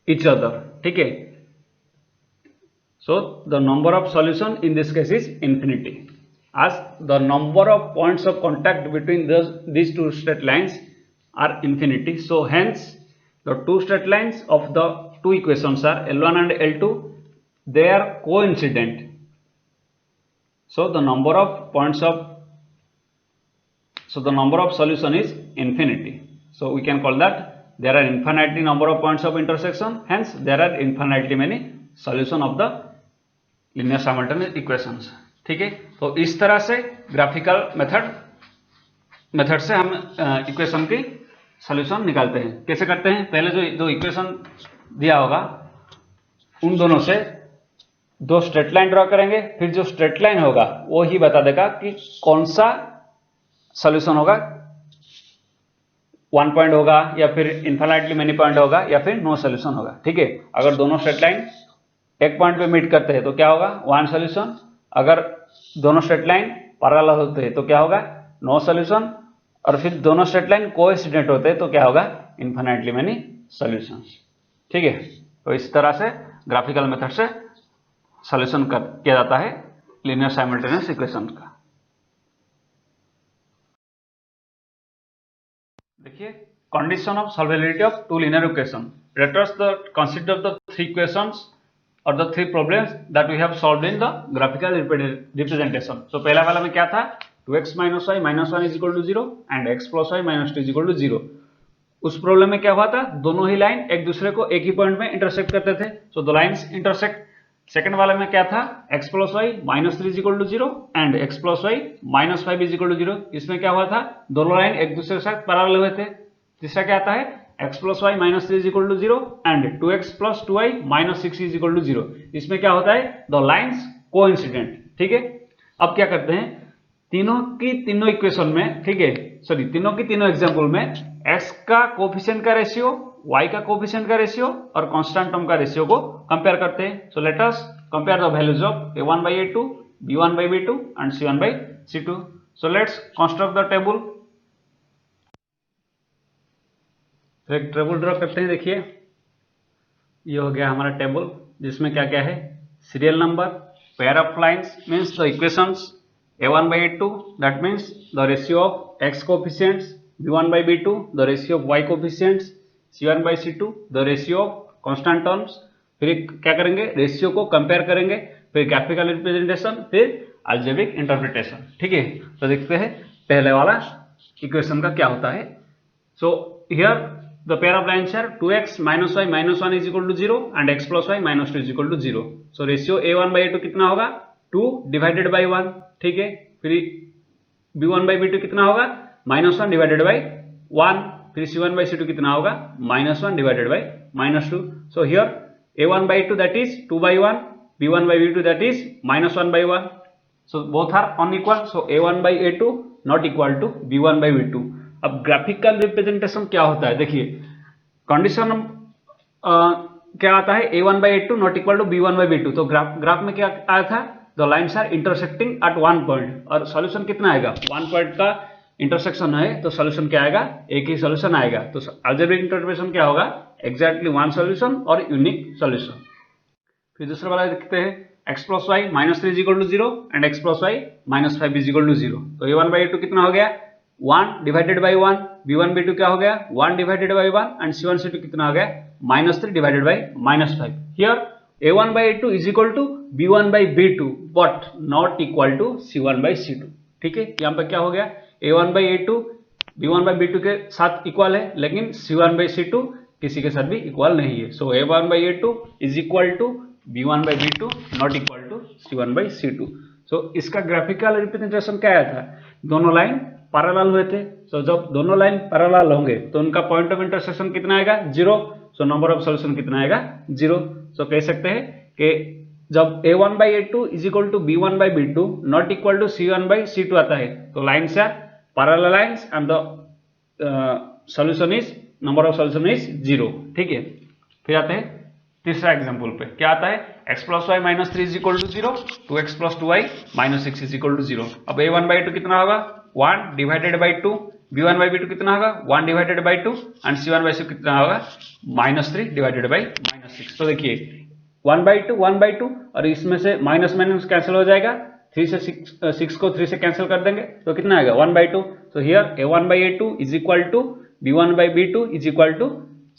each other, ठीक है। So the number of solution in this case is infinity, as the number of points of contact between these two straight lines are infinity. So hence the two straight lines of the two equations are L1 and L2, they are coincident. So the number of points of solution is infinity. So we can call that there are infinitely number of points of intersection, hence there are infinitely many solution of the linear simultaneous equations, ठीक है। तो इस तरह से graphical method से हम equation की solution निकालते हैं। कैसे करते हैं? पहले जो दो इक्वेशन दिया होगा उन दोनों से दो स्ट्रेट लाइन ड्रॉ करेंगे, फिर जो स्ट्रेट लाइन होगा वो ही बता देगा कि कौन सा सॉल्यूशन होगा, 1 पॉइंट होगा या फिर इन्फिनिटली मेनी पॉइंट होगा या फिर नो सॉल्यूशन होगा, ठीक है। अगर दोनों स्ट्रेट लाइन एक पॉइंट पे मीट करते हैं तो क्या होगा? 1 सॉल्यूशन। अगर दोनों स्ट्रेट लाइन पैरेलल होते हैं तो क्या होगा? No solution. और फिर दोनों स्ट्रेट लाइन कोइंसिडेंट होते हैं तो क्या होगा? इन्फिनिटली मेनी सॉल्यूशंस, ठीक है। तो इस तरह से ग्राफिकल मेथड से सॉल्यूशन किया जाता है लीनियर साइमल्टेनियस इक्वेशन का। देखिए, condition of solvability of two linear equation. Let us consider the 3 equations और the 3 problems that we have solved in the graphical representation. So पहला वाला में क्या था? 2x minus y minus 1 is equal to 0 and x plus y minus 2 is equal to 0। उस problem में क्या हुआ था? दोनों ही लाइन एक दूसरे को एक ही पॉइंट में इंटरसेक्ट करते थे, so the lines intersect. Second वाले में क्या था? x plus y minus 3 is equal to 0 and x plus y minus 5 is equal to 0। इसमें क्या हुआ था? दोनों लाइन एक दूसरे के साथ पैरेलल हुए थे। तीसरा क्या आता है? x plus y minus 3 is equal to 0 and 2x plus 2y minus 6 is equal to 0। इसमें क्या होता है? द लाइंस कोइंसिडेंट, ठीक है। अब क्या करते हैं? तीनों की तीनों इक्वेशन में, ठीक है, सॉरी तीनों की तीनों एग्जांपल में x का कोफिशिएंट का रेशियो, y का कोफिशिएंट का रेशियो और कांस्टेंट टर्म का रेशियो को कंपेयर करते हैं। So let us compare the values of a1 by a2, b1 by b2 and c1 by c2। So let's construct the table. एक table draw करते हैं। देखिए, ये हो गया हमारा टेबल जिसमें क्या क्या है? Serial number, pair of lines means the equations, a1 by a2 that means the ratio of x coefficients, b1 by b2 the ratio of y coefficients, c1 by c2 the ratio of constant terms। फिर क्या करेंगे, ratio को compare करेंगे, फिर graphical representation, फिर algebraic interpretation. ठीक है, तो देखते हैं पहले वाला इक्वेशन का क्या होता है। So here the pair of lines are 2x minus y minus 1 is equal to 0 and x plus y minus 2 is equal to 0। So ratio a1 by a2 कितना होगा, 2 डिवाइडेड बाई 1। ठीक है, फिर b1 by b2 कितना होगा, -1 divided by 1। फिर c1 by c2 कितना होगा, -1 divided by -2। So here a1 by a2 that is 2 by 1, b1 by b2 that is -1 by 1। so both are unequal, so a1 by a2 not equal to b1 by b2। अब graphical representation क्या होता है, देखिए condition क्या आता है, a1 by a2 not equal to b1 by b2। तो graph में क्या आया था, the lines are intersecting at one point, और सॉल्यूशन कितना आएगा, वन पॉइंट का इंटरसेक्शन है तो सॉल्यूशन क्या आएगा, एक ही सॉल्यूशन आएगा। तो अलजेब्रिक इंटरप्रिटेशन क्या होगा, एग्जैक्टली वन सॉल्यूशन और यूनिक सॉल्यूशन। फिर दूसरा वाला देखते हैं, x plus y minus 3 is equal to 0 and x plus y minus 5 is equal to 0। तो a1 by a2 कितना हो गया, 1 डिवाइडेड बाई 1, b1 b2 क्या हो गया, 1 divided by 1 and c1 c2 कितना हो गया, -3 divided by -5। Here a1 by a2 is equal to b1 by b2 but not equal to c1 by c2। ठीक है, यहाँ पे क्या हो गया, a1 by a2 b1 by b2 के साथ इक्वल है, लेकिन c1 by c2 किसी के साथ भी इक्वल नहीं है। सो a1 by a2 is equal to b1 by b2 not equal to c1 by c2। So इसका ग्राफिकल रिप्रेजेंटेशन क्या आया था, दोनों लाइन पैरेलल हुए थे। सो जब दोनों लाइन पैरेलल होंगे तो उनका पॉइंट ऑफ इंटरसेक्शन कितना आएगा, 0। सो नंबर ऑफ सॉल्यूशन कितना आएगा, 0। सो कह सकते हैं कि जब a1 by a2 is equal to b1 by b2 not equal to c1 by c2 आता है, तो lines are parallel lines and the solution is, number of solution is 0। ठीक है, फिर आते हैं तीसरा एग्जांपल पे, क्या आता है, x plus y minus 3 is equal to 0, 2x plus 2y minus 6 is equal to 0। अब a1 by a2 कितना होगा, 1 divided by 2, b1 by b2 कितना होगा, 1 divided by 2 and c1 by c2 कितना होगा, -3 डिवाइडेड बाई -6। तो देखिए 1 by 2 1 by 2 और इसमें से माइनस माइनस कैंसिल हो जाएगा, 3 से 6 को 3 से कैंसिल कर देंगे तो कितना आएगा, 1 by 2। तो here a1 by a2 is equal to b1 by b2 is equal to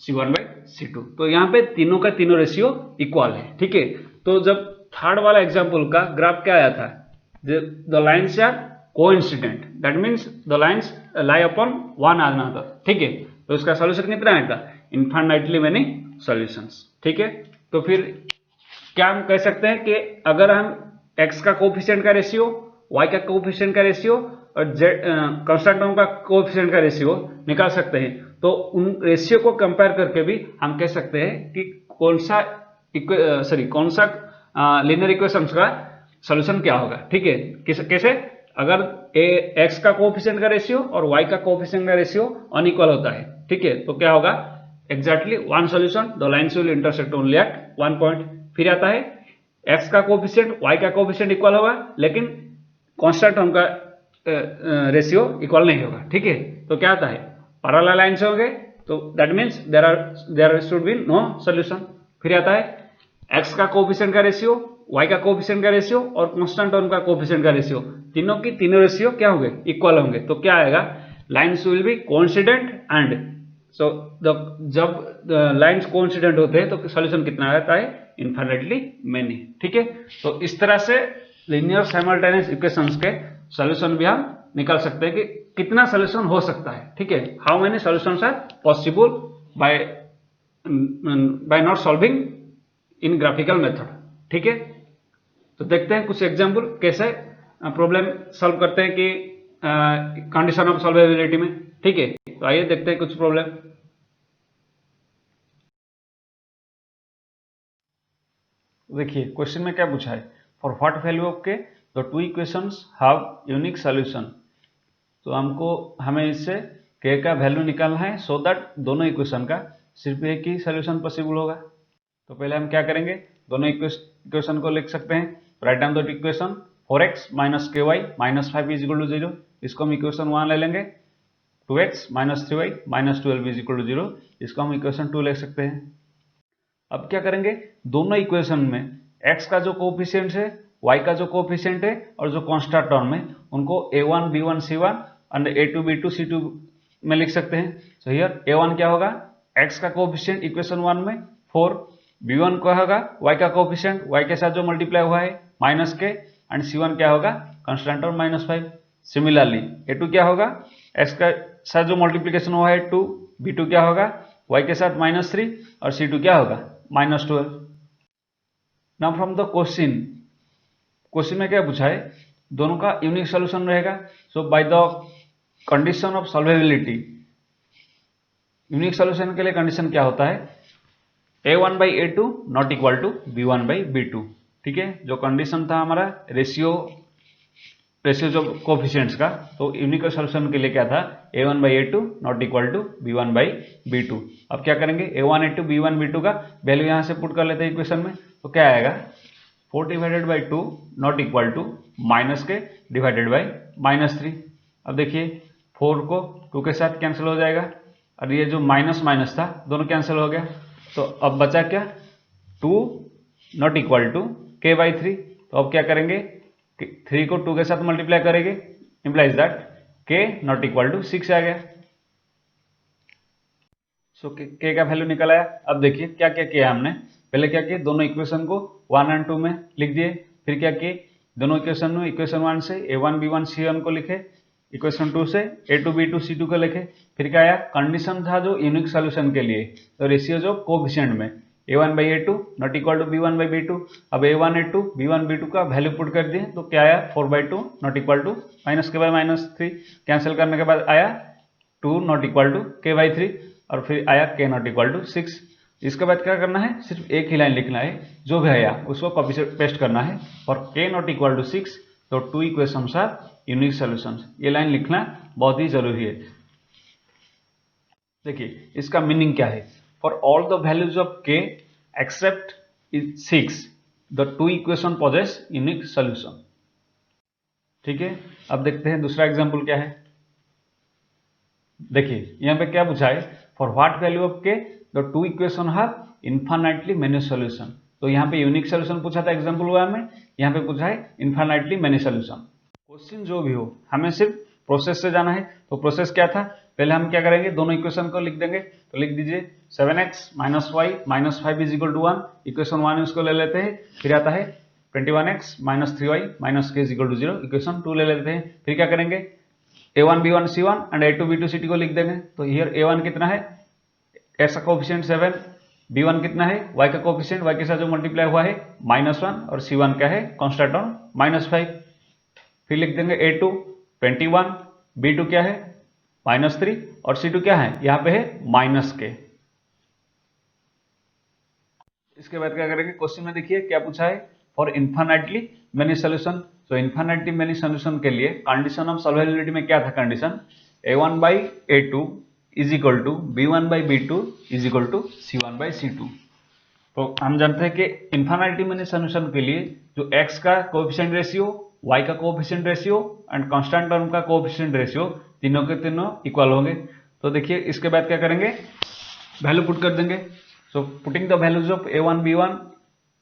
c1 by c2। तो यहाँ पे तीनों का तीनों रेशियो इक्वल है। ठीक है, तो जब थर्ड वाला एग्जांपल का ग्राफ क्या आया था, the lines are coincident, that means the lines lie upon one another. ठीक है, तो इसका सॉल्यूशन कितना आएगा, इनफाइनाइटली मेनी सॉल्यूशंस। ठीक है, तो फिर क्या हम कह सकते हैं कि अगर हम x का कोफिशिएंट का रेशियो, y का कोफिशिएंट का रेशियो और कांस्टेंट टर्म का कोफिशिएंट का रेशियो निकाल सकते हैं, तो उन रेशियो को कंपेयर करके भी हम कह सकते हैं कि कौन सा लीनियर इक्वेशंस का सॉल्यूशन क्या होगा। ठीक है, कैसे, अगर x का कोफिशिएंट का रेशियो और y का कोफिशिएंट का रेशियो अनइक्वल होता है, ठीक है, तो क्या होगा, exactly one solution, the lines will intersect only at one point. फिर आता है x का कोफिशिएंट y का कोफिशिएंट इक्वल होगा, लेकिन कांस्टेंट टर्म का रेशियो इक्वल नहीं होगा। ठीक है, तो क्या आता है, पैरेलल लाइन्स होंगे, तो that means there should be no solution. फिर आता है x का कोफिशिएंट का रेशियो, y का कोफिशिएंट का रेशियो और कांस्टेंट टर्म का कोफिशिएंट का रेशियो, तीनों की तीनों रेशियो क्या होंगे, इक्वल होंगे। तो क्या आएगा, lines will be coincident and so जब लाइन्स कोइंसिडेंट होते हैं तो सॉल्यूशन कितना आता है, इनफाइनाइटली मेनी। ठीक है, तो इस तरह से लीनियर साइमल्टेनियस इक्वेशंस के सॉल्यूशन भी हम निकाल सकते हैं कि कितना सॉल्यूशन हो सकता है। ठीक है, how many solutions are possible by not solving in graphical method. ठीक है, तो देखते हैं कुछ एग्जांपल कैसे प्रॉब्लम सॉल्व करते हैं कि कंडीशन ऑफ सॉल्वेबिलिटी में। ठीक है, तो आइए देखते हैं कुछ प्रॉब्लम। देखिए क्वेश्चन में क्या पूछा है, फॉर व्हाट वैल्यू ऑफ के the two equations have unique solution. तो हमें इससे के का वैल्यू निकालना है सो दैट दोनों इक्वेशन का सिर्फ एक ही सॉल्यूशन पॉसिबल होगा। तो पहले हम क्या करेंगे, दोनों इक्वेशन को लिख सकते हैं, write down that equation 4x minus ky minus 5 is equal to 0, इसको हम इक्वेशन 1 ले लेंगे। 2x minus 3y minus 12 is equal to 0, इसको हम इक्वेशन 2 ले सकते हैं। अब क्या करेंगे, दोनों इक्वेशन में x का जो कोफिशिएंट है y का जो कोफिशिएंट है और जो कांस्टेंट टर्म है उनको a1 b1 c1 and a2 b2 c2 में लिख सकते हैं। सो हियर a1 क्या होगा, x का कोफिशिएंट इक्वेशन 1 में 4, b1 क्या होगा, y का कोफिशिएंट y के साथ जो मल्टीप्लाई हुआ है माइनस के, एंड c1 क्या होगा, कांस्टेंट टर्म -5। सिमिलरली a2 क्या होगा, x का साथ जो मल्टीप्लिकेशन हुआ है 2, b2 क्या होगा, y के साथ -3 और c2 क्या होगा, -12। नाउ फ्रॉम द क्वेश्चन में क्या पूछा है, दोनों का यूनिक सॉल्यूशन रहेगा। So by the condition of solvability, unique solution के लिए कंडीशन क्या होता है, a1/a2 not equal to b1/b2। ठीक है, जो कंडीशन था हमारा रेशियो जो कोफिशिएंट्स का, तो यूनिक सॉल्यूशन के लिए क्या था, a1/a2 not equal to b1/b2। अब क्या करेंगे, a1 a2 b1 b2 का वैल्यू यहां से पुट कर लेते हैं इक्वेशन में, तो क्या आएगा 4/2 नॉट इक्वल टू माइनस के डिवाइडेड बाई -3। अब देखिए 4 को 2 के साथ कैंसिल हो जाएगा और ये जो माइनस माइनस था दोनों कैंसिल हो गया, तो अब बचा क्या, 2 नॉट इक्वल टू k/3। तो अब क्या करेंगे, 3 को 2 के साथ मल्टीप्लाई करेंगे, implies that k not equal to 6 आ गया। सो k का वैल्यू निकल आया। अब देखिए क्या क्या किया हमने, पहले क्या किया, दोनों इक्वेशन को 1 और 2 में लिख दिए, फिर क्या किए, दोनों इक्वेशन में इक्वेशन 1 से a1 b1 c1 को लिखे, इक्वेशन 2 से a2 b2 c2 को लिखे, फिर क्या आया, कंडीशन था जो यूनिक सॉल्यूशन के लिए, तो रेशियो जो कोफिशिएंट में a1/a2 not equal to b1/b2। अब a1 a2 b1 b2 का वैल्यू पुट कर दिए, तो क्या आया 4/2 not equal to -k/-3, cancel करने के बाद आया 2 नॉट इक्वल टू k/3 और फिर आया k नॉट इक्वल टू 6। इसके बाद क्या करना है, सिर्फ एक ही लाइन लिखना है, जो भी आया उसको कॉपी से पेस्ट करना है, और k नॉट इक्वल टू 6 तो 2 इक्वेशंस आर यूनिक सॉल्यूशंस। ये लाइन लिखना बहुत ही जरूरी है। देखिए इसका मीनिंग क्या है, for all the values of k except 6 the 2 equation possess unique solution. ठीक है, अब देखते हैं दूसरा एग्जांपल क्या है। देखिए यहाँ पे क्या पूछा है, for what value of k the 2 equation have infinitely many solution. तो यहाँ पे यूनिक सॉल्यूशन पूछा था एग्जांपल 1 में, यहाँ पे पूछा है इनफाइनाइटली मेनी सॉल्यूशन। क्वेश्चन जो भी हो हमें सिर्फ प्रोसेस से जाना है। तो प्रोसेस क्या था, पहले हम क्या करेंगे, दोनों इक्वेशन को लिख देंगे। तो लिख दीजिए 7x - y - 5 = 1, इक्वेशन 1 उसको ले लेते हैं। फिर आता है 21x - 3y - k = 0, इक्वेशन 2 ले लेते हैं। फिर क्या करेंगे, a1 b1 c1 and a2 b2 c2 को लिख देंगे। तो हियर a1 कितना है, x का कोफिशिएंट 7, b1 कितना है, y का कोफिशिएंट y के साथ जो मल्टीप्लाई हुआ है -1, और c1 क्या है, कांस्टेंट टर्म -5। फिर लिख देंगे a2 21, b2 क्या है -3 और c2 क्या है, यहाँ पे है -k। इसके बाद क्या करेंगे, क्वेश्चन में देखिए क्या पूछा है, फॉर इनफाइनाइटली मेनी सॉल्यूशन। तो इनफाइनाइटली मेनी सॉल्यूशन के लिए कंडीशन ऑफ सॉल्वेबिलिटी में क्या था, condition a1/a2 is equal to b1/b2 is equal to c1/c2। तो हम जानते हैं कि इनफाइनाइटली मेनी सॉल्यूशन के लिए जो x का कोएफिशिएंट रेशियो, y का coefficient ratio and constant term का कोएफिशिएंट रेशियो तीनों के तीनों इक्वल होंगे। तो देखिए इसके बाद क्या करेंगे, वैल्यू पुट कर देंगे। So putting the values of a1 b1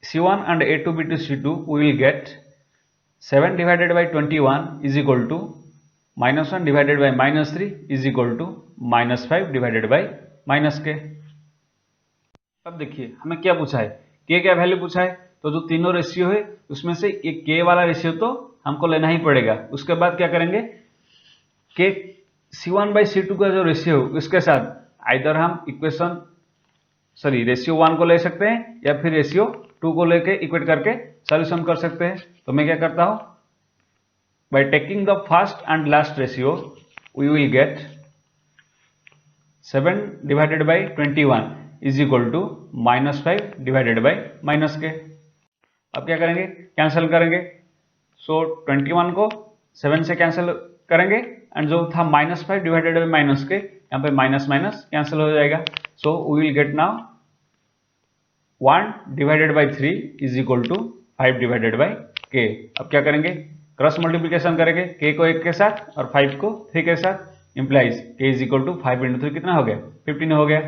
c1 and a2 b2 c2 we will get 7/21 is equal to -1/-3 is equal to -5/-k। अब देखिए हमें क्या पूछा है, k क्या वैल्यू पूछा है। तो जो तीनों रेशियो है उसमें से एक k वाला रेशियो तो हमको लेना ही पड़ेगा। उसके बाद क्या करेंगे, k c1/c2 का जो रेशियो उसके साथ आइदर हम रेशियो 1 को ले सकते हैं या फिर रेशियो 2 को लेके इक्वेट करके सॉल्यूशन कर सकते हैं। तो मैं क्या करता हूं, by taking the first and last ratio we will get 7/21 is equal to -5/-k। अब क्या करेंगे, कैंसिल करेंगे। सो 21 को 7 से कैंसिल करेंगे एंड जो था -5/-k, यहाँ पे माइनस माइनस कैंसिल हो जाएगा। So we will get now 1/3 is equal to 5/k। अब क्या करेंगे, क्रॉस मल्टीप्लिकेशन करेंगे, k को 1 के साथ और 5 को 3 के साथ, implies k is equal to 5 × 3 कितना हो गया, 15 हो गया।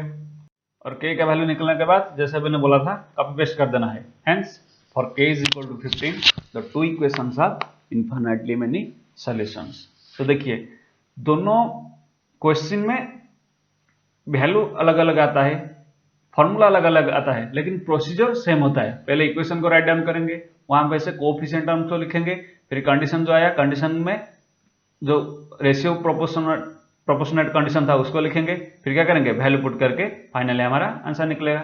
और k का वैल्यू निकलने के बाद जैसे मैंने बोला था कॉपी पेस्ट कर देना है। Hence
for k is equal to 15 the two equations have infinitely many solutions. तो देखिए दोनों क्वेश्चन में वैल्यू अलग अलग आता है, फॉर्मूला अलग अलग आता है, लेकिन प्रोसीजर सेम होता है। पहले इक्वेशन को राइट डाउन करेंगे, वहां पे से कोएफिशिएंट टर्म्स को लिखेंगे, फिर कंडीशन जो आया कंडीशन में जो रेशियो प्रोपोर्शनेट कंडीशन था उसको लिखेंगे, फिर क्या करेंगे वैल्यू पुट करके फाइनली हमारा आंसर निकलेगा।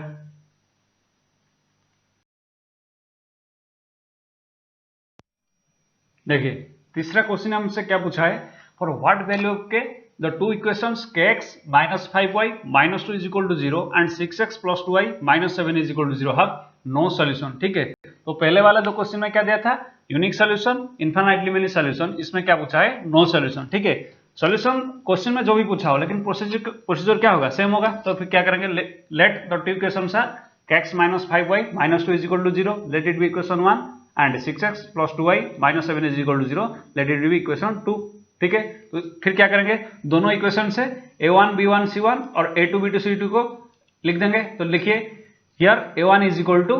देखिए तीसरा क्वेश्चन हमसे क्या पूछा है, फॉर व्हाट वैल्यू के the two equations kx minus 5y minus 2 is equal to 0 and 6x plus 2y minus 7 is equal to 0 have no solution। ठीक है, तो पहले वाला दो क्वेश्चन में क्या दिया था, unique solution, infinitely many solution, इसमें क्या पूछा है नो सॉल्यूशन। ठीक है, सॉल्यूशन क्वेश्चन में जो भी पूछा हो, लेकिन प्रोसीजर क्या होगा सेम होगा। तो फिर क्या करेंगे, let the two equations are kx minus 5y minus 2 is equal to 0, let it be equation 1 and 6x plus 2y minus 7 is equal to 0, let it be equation 2। ठीक है, तो फिर क्या करेंगे, दोनों इक्वेशन से a1 b1 c1 और a2 b2 c2 को लिख देंगे। तो लिखिए here a1 is equal to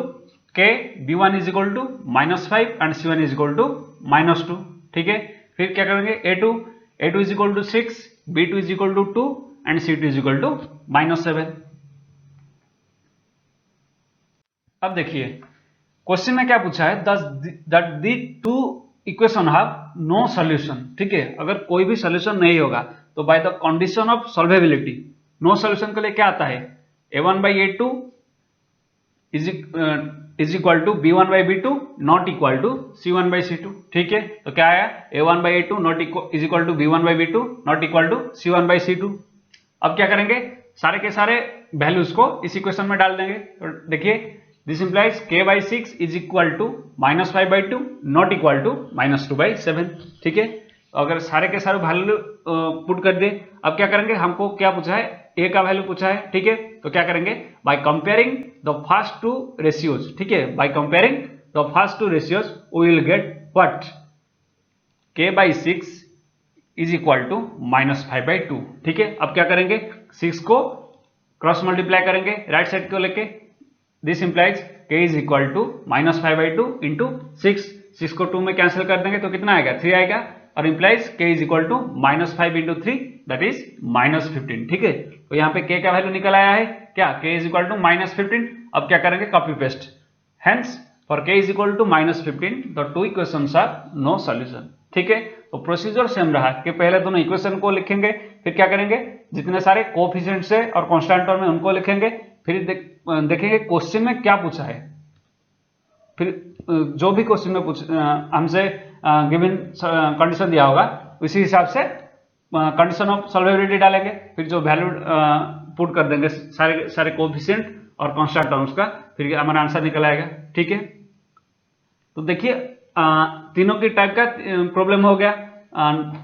k, b1 is equal to -5 and c1 is equal to -2। ठीक है, फिर क्या करेंगे a2 is equal to 6, b2 is equal to 2 and c2 is equal to -7। अब देखिए क्वेश्चन में क्या पूछा है, that the two equation have no solution. ठीक है, अगर कोई भी सॉल्यूशन नहीं होगा तो by the condition of solvability, no solution के लिए क्या आता है, a1 by a2 is equal to b1 by b2 not equal to c1 by c2। ठीक है, तो क्या आया a1 by a2 not is equal to b1 by b2 not equal to c1 by c2। अब क्या करेंगे, सारे के सारे वैल्यूज को इस इक्वेशन में डाल देंगे। तो देखिए this implies k by 6 is equal to -5 by 2 not equal to -2 by 7। ठीक है, तो अगर सारे के सारे वैल्यू पुट कर दे, अब क्या करेंगे, हमको क्या पूछा है, a का वैल्यू पूछा है। ठीक है, तो क्या करेंगे, by comparing the first two ratios. ठीक है, by comparing the first two ratios we will get what, k by 6 is equal to -5 by 2। ठीक है, अब क्या करेंगे, 6 को क्रॉस मल्टीप्लाई करेंगे राइट साइड को लेके, this implies k is equal to -5 by 2 into 6 को 2 में कैंसिल कर देंगे तो कितना आएगा, 3 आएगा, और implies k is equal to -5 into 3 that is -15। ठीक है, तो यहाँ पे k का वैल्यू निकल आया है क्या, k इज इक्वल टू -15। अब क्या करेंगे, copy paste, hence for k is equal to -15 the two equations are no solution. ठीक है, तो प्रोसीजर सेम रहा कि पहले दोनों इक्वेशन को लिखेंगे, फिर क्या करेंगे, जितने सारे कोएफिशिएंट्स है और कांस्टेंट टर्म है उनको लिखेंगे, फिर देखेंगे क्वेश्चन में क्या पूछा है, फिर जो भी क्वेश्चन में हमसे गिवन कंडीशन दिया होगा उसी हिसाब से कंडीशन ऑफ सॉल्वेबिलिटी डालेंगे, फिर जो वैल्यू पुट कर देंगे सारे सारे कोएफिशिएंट और कांस्टेंट टर्म्स का, फिर हमारा आंसर निकल आएगा। ठीक है, तो देखिए तीनों की टाइप का प्रॉब्लम हो गया,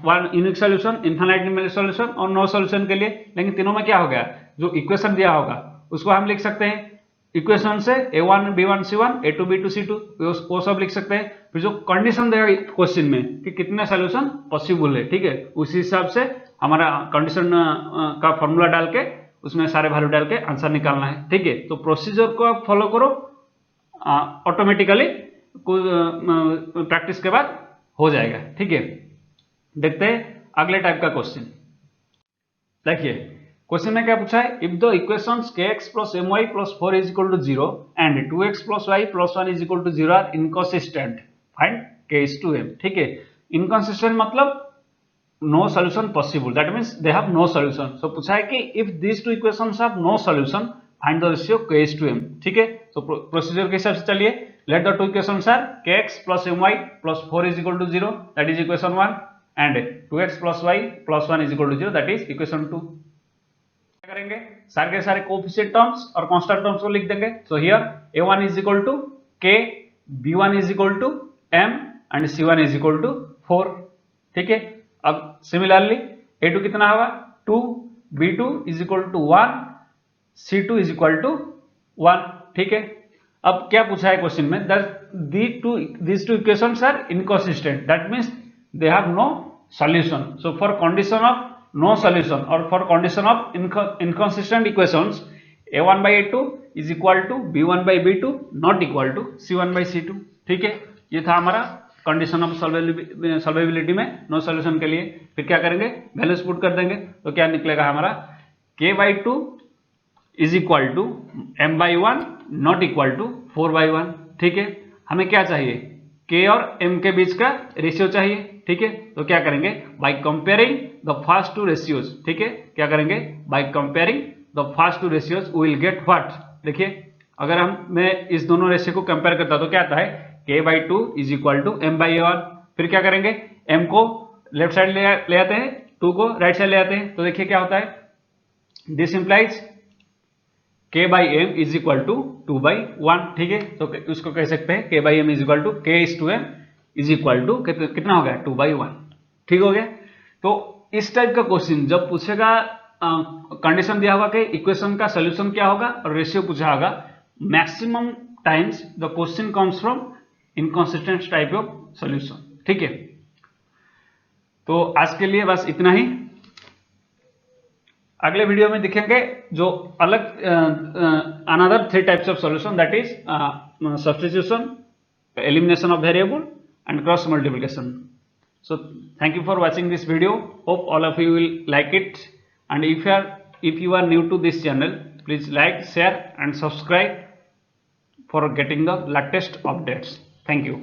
one unique solution, infinitely many solution और नो सॉल्यूशन के लिए। लेकिन तीनों में क्या हो गया, जो इक्वेशन दिया होगा उसको हम लिख सकते हैं, इक्वेशन से a1 b1 c1 a2 b2 c2 वो सब लिख सकते हैं। फिर जो कंडीशन देगा क्वेश्चन में कि कितने सॉल्यूशन पॉसिबल है, ठीक है, उसी हिसाब से हमारा कंडीशन का फॉर्मूला डाल के उसमें सारे वैल्यू डाल के आंसर निकालना है। ठीक है, तो प्रोसीजर को आप फॉलो करो, ऑटोमेटिकली प्रैक्टिस के बाद हो जाएगा। ठीक है, देखते हैं अगले टाइप का क्वेश्चन। देखिए क्वेश्चन में क्या पूछा है, if the equations kx plus my plus 4 is equal to 0 and 2x plus y plus 1 is equal to 0 are inconsistent, find k is to m। ठीक है, inconsistent मतलब no solution possible, that means they have no solution। so पूछा है कि if these two equations have no solution find the ratio k is to m। ठीक है, तो procedure के हिसाब से चलिए, let the two equations are kx plus my plus 4 is equal to 0 that is equation 1 and 2x plus y plus 1 is equal to 0 that is equation 2। क्या करेंगे, सारे के सारे कोएफिशिएंट टर्म्स और कांस्टेंट टर्म्स को लिख देंगे। So here a1 is equal to k, b1 is equal to m and c1 is equal to 4। ठीक है, अब सिमिलरली a2 कितना होगा 2, b2 is equal to 1, c2 is equal to 1। ठीक है, अब क्या पूछा है क्वेश्चन में, these two equations are inconsistent, that means they have no solution। so for condition of no solution or for condition of inconsistent equations, a1 by a2 is equal to b1 by b2 not equal to c1 by c2। ठीक है, ये था हमारा condition of solvability में no solution के लिए। फिर क्या करेंगे, वैल्यूज पुट कर देंगे, तो क्या निकलेगा हमारा k/2 is equal to m/1 not equal to 4/1। ठीक है, हमें क्या चाहिए, k और m के बीच का रेशियो चाहिए। ठीक है, तो क्या करेंगे, by comparing the first two ratios. ठीक है, क्या करेंगे, by comparing the first two ratios we will get what. देखिए, अगर मैं इस दोनों रेशियो को कंपेयर करता तो क्या आता है, k/2 is equal to m/1। फिर क्या करेंगे, m को लेफ्ट साइड ले आते हैं, 2 को राइट साइड ले आते हैं, तो देखिए क्या होता है, this implies k/m is equal to 2/1। ठीक है, तो उसको कह सकते हैं k/m is equal to k/m is equal to कितना हो गया, 2/1। ठीक हो गया। तो इस टाइप का क्वेश्चन जब पूछेगा, कंडीशन दिया होगा कि इक्वेशन का सोल्यूशन क्या होगा और रेशियो पूछा होगा, maximum times the question comes from inconsistent type of solution. ठीक है, तो आज के लिए बस इतना ही। अगले वीडियो में दिखेंगे जो अलग another 3 types of solution, that is substitution, elimination of variable and cross multiplication. So thank you for watching this video. Hope all of you will like it, and if you are new to this channel, please like, share and subscribe for getting the latest updates. Thank you.